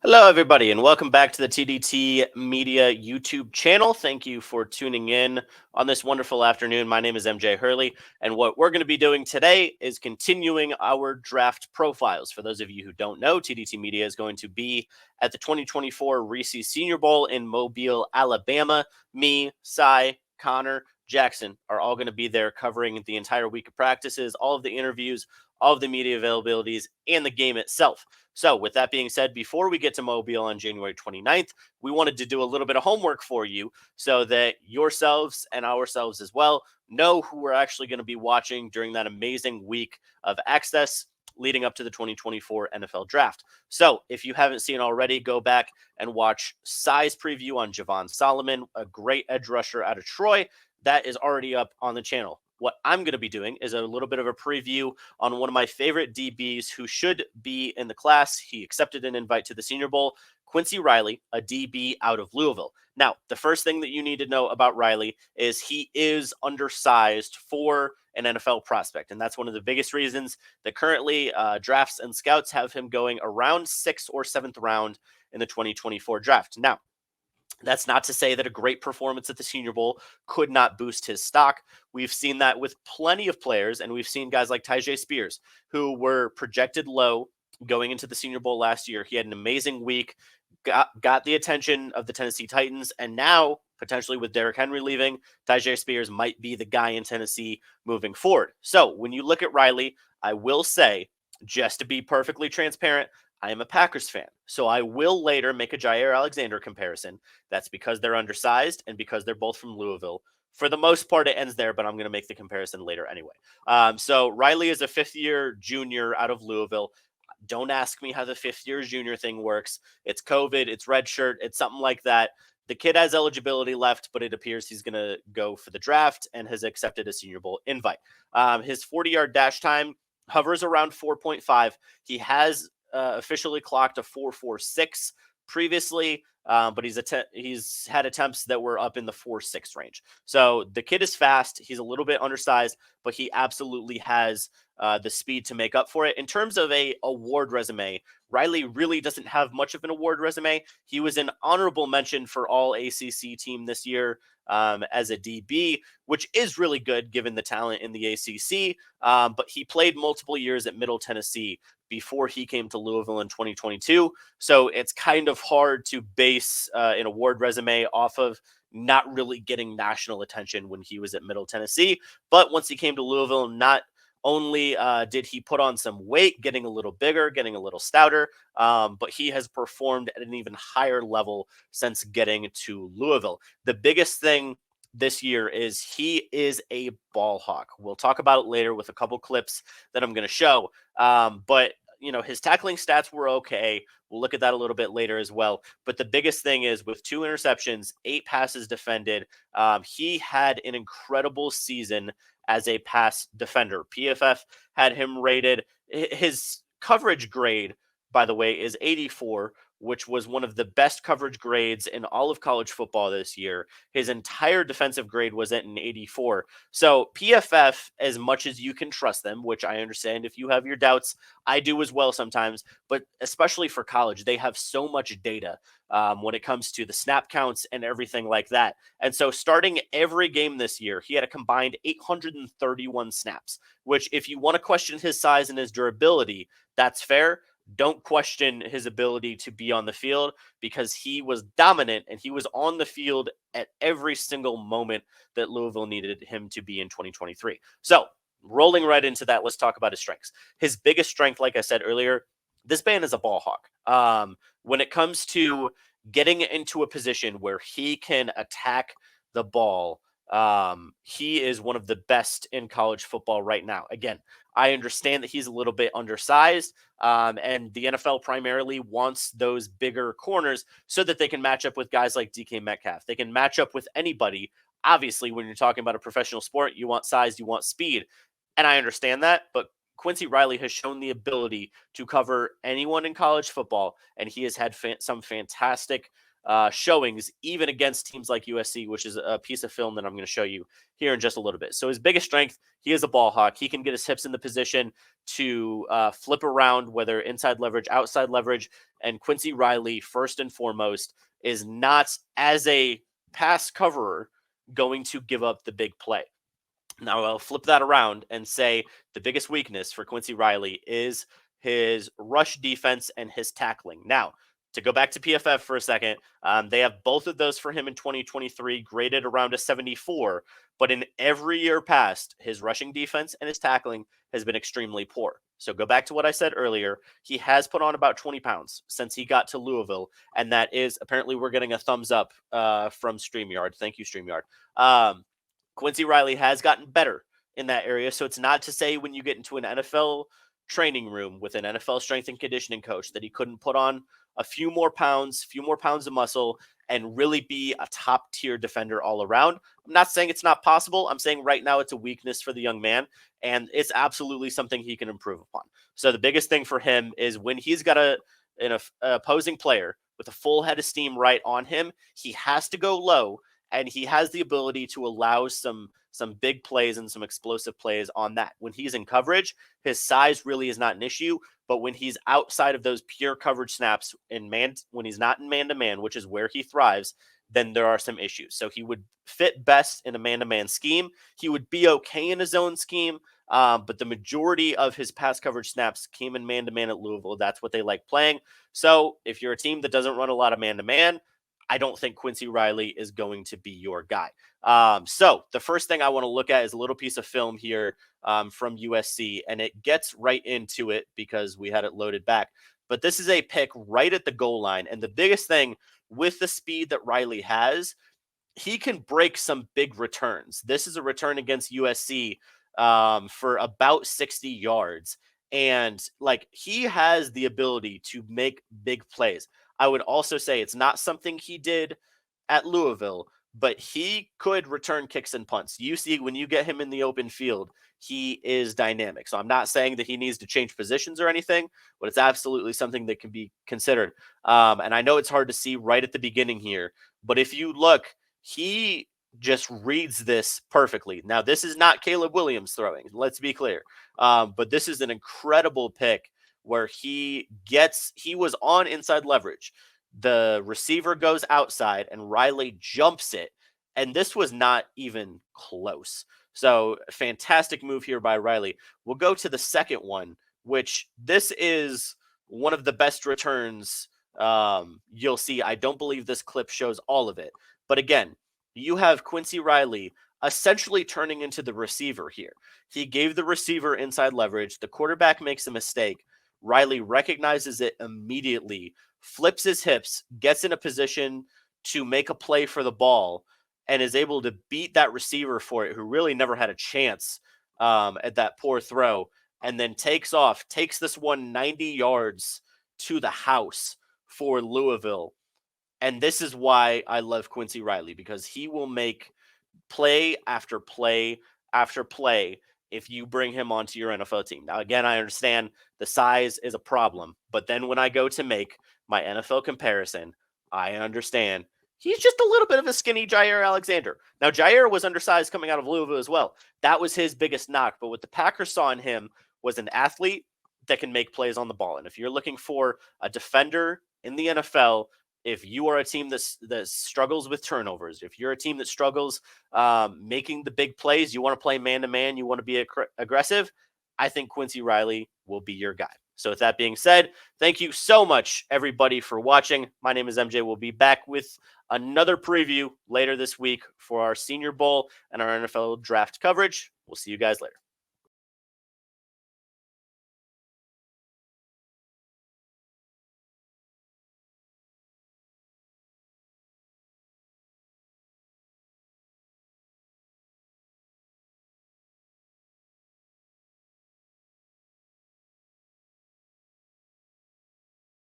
Hello, everybody, and welcome back to the TDT Media YouTube channel. Thank you for tuning in on this wonderful afternoon. My name is MJ Hurley, and what we're going to be doing today is continuing our draft profiles. For those of you who don't know, TDT Media is going to be at the 2024 Reese's Senior Bowl in Mobile, Alabama. Me, Cy, Connor, Jackson are all going to be there covering the entire week of practices, all of the interviews, all of the media availabilities, and the game itself. So with that being said, before we get to Mobile on January 29th, we wanted to do a little bit of homework for you so that yourselves and ourselves as well know who we're actually going to be watching during that amazing week of access leading up to the 2024 NFL Draft. So if you haven't seen already, go back and watch Cy's preview on Javon Solomon, a great edge rusher out of Troy. That is already up on the channel. What I'm going to be doing is a little bit of a preview on one of my favorite DBs who should be in the class. He accepted an invite to the Senior Bowl, Quincy Riley, a DB out of Louisville. Now, the first thing that you need to know about Riley is he is undersized for an NFL prospect, and that's one of the biggest reasons that currently drafts and scouts have him going around 6th or 7th round in the 2024 draft. Now, that's not to say that a great performance at the Senior Bowl could not boost his stock. We've seen that with plenty of players, and we've seen guys like Tyjae Spears, who were projected low going into the Senior Bowl last year. He had an amazing week, got the attention of the Tennessee Titans, and now, potentially with Derrick Henry leaving, Tyjae Spears might be the guy in Tennessee moving forward. So when you look at Riley, I will say, just to be perfectly transparent, I am a Packers fan, so I will later make a Jair Alexander comparison. That's because they're undersized and because they're both from Louisville. For the most part, it ends there, but I'm going to make the comparison later anyway. So Riley is a fifth-year junior out of Louisville. Don't ask me how the fifth-year junior thing works. It's COVID, it's redshirt, it's something like that. The kid has eligibility left, but it appears he's going to go for the draft and has accepted a Senior Bowl invite. His 40-yard dash time hovers around 4.5. He has officially clocked a 4.46 previously, but he's had attempts that were up in the 4.6 range. So the kid is fast. He's a little bit undersized, but he absolutely has the speed to make up for it. In terms of a award resume, Riley really doesn't have much of an award resume. He was an honorable mention for all ACC team this year as a DB, which is really good given the talent in the ACC. But he played multiple years at Middle Tennessee before he came to Louisville in 2022. So it's kind of hard to base an award resume off of not really getting national attention when he was at Middle Tennessee. But once he came to Louisville, not only did he put on some weight, getting a little bigger, getting a little stouter, but he has performed at an even higher level since getting to Louisville. The biggest thing this year is he is a ball hawk. We'll talk about it later with a couple clips that I'm going to show. But his tackling stats were okay. We'll look at that a little bit later as well. But the biggest thing is with 2 interceptions, 8 passes defended, he had an incredible season as a pass defender. PFF had him rated. His coverage grade, by the way, is 84, which was one of the best coverage grades in all of college football this year. His entire defensive grade was at an 84. So PFF, as much as you can trust them, which I understand if you have your doubts, I do as well sometimes, but especially for college, they have so much data when it comes to the snap counts and everything like that. And so starting every game this year, he had a combined 831 snaps, which if you want to question his size and his durability, that's fair. Don't question his ability to be on the field because he was dominant and he was on the field at every single moment that Louisville needed him to be in 2023. So rolling right into that, let's talk about his strengths. His biggest strength, like I said earlier, this man is a ball hawk. When it comes to getting into a position where he can attack the ball, he is one of the best in college football right now. Again, I understand that he's a little bit undersized, and the NFL primarily wants those bigger corners so that they can match up with guys like DK Metcalf. They can match up with anybody. Obviously, when you're talking about a professional sport, you want size, you want speed, and I understand that, but Quincy Riley has shown the ability to cover anyone in college football, and he has had some fantastic showings, even against teams like USC, which is a piece of film that I'm going to show you here in just a little bit. So his biggest strength, he is a ball hawk. He can get his hips in the position to flip around, whether inside leverage, outside leverage, And Quincy Riley, first and foremost, is not, as a pass coverer, going to give up the big play. Now, I'll flip that around and say the biggest weakness for Quincy Riley is his rush defense and his tackling. Now, to go back to PFF for a second, they have both of those for him in 2023, graded around a 74. But in every year past, his rushing defense and his tackling has been extremely poor. So go back to what I said earlier. He has put on about 20 pounds since he got to Louisville. And that is, apparently, we're getting a thumbs up from StreamYard. Thank you, StreamYard. Quincy Riley has gotten better in that area. So it's not to say when you get into an NFL training room with an NFL strength and conditioning coach that he couldn't put on a few more pounds of muscle and really be a top tier defender all around. I'm not saying it's not possible. I'm saying right now it's a weakness for the young man, and it's absolutely something he can improve upon. So the biggest thing for him is when he's got an opposing player with a full head of steam right on him, he has to go low, and he has the ability to allow some big plays and some explosive plays on that. When he's in coverage, his size really is not an issue, but when he's outside of those pure coverage snaps when he's not in man-to-man, which is where he thrives, then there are some issues. So he would fit best in a man-to-man scheme. He would be okay in a zone scheme, but the majority of his pass coverage snaps came in man-to-man at Louisville. That's what they like playing. So if you're a team that doesn't run a lot of man-to-man, I don't think Quincy Riley is going to be your guy. So the first thing I want to look at is a little piece of film here from USC, and it gets right into it because we had it loaded back. But this is a pick right at the goal line. And the biggest thing with the speed that Riley has, he can break some big returns. This is a return against USC for about 60 yards. And he has the ability to make big plays. I would also say it's not something he did at Louisville, but he could return kicks and punts. You see, when you get him in the open field, he is dynamic. So I'm not saying that he needs to change positions or anything, but it's absolutely something that can be considered. And I know it's hard to see right at the beginning here, but if you look, he just reads this perfectly. Now, this is not Caleb Williams throwing, let's be clear. But this is an incredible pick where he was on inside leverage. The receiver goes outside and Riley jumps it. And this was not even close. So fantastic move here by Riley. We'll go to the second one, which this is one of the best returns you'll see. I don't believe this clip shows all of it. But again, you have Quincy Riley essentially turning into the receiver here. He gave the receiver inside leverage. The quarterback makes a mistake. Riley recognizes it immediately, flips his hips, gets in a position to make a play for the ball, and is able to beat that receiver for it, who really never had a chance at that poor throw, and then takes this one 90 yards to the house for Louisville. And this is why I love Quincy Riley, because he will make play after play after play if you bring him onto your NFL team. Now, again, I understand the size is a problem, but then when I go to make my NFL comparison, I understand he's just a little bit of a skinny Jair Alexander. Now, Jair was undersized coming out of Louisville as well. That was his biggest knock, but what the Packers saw in him was an athlete that can make plays on the ball. And if you're looking for a defender in the NFL, if you are a team that struggles with turnovers, if you're a team that struggles making the big plays, you want to play man-to-man, you want to be aggressive, I think Quincy Riley will be your guy. So with that being said, thank you so much, everybody, for watching. My name is MJ. We'll be back with another preview later this week for our Senior Bowl and our NFL draft coverage. We'll see you guys later.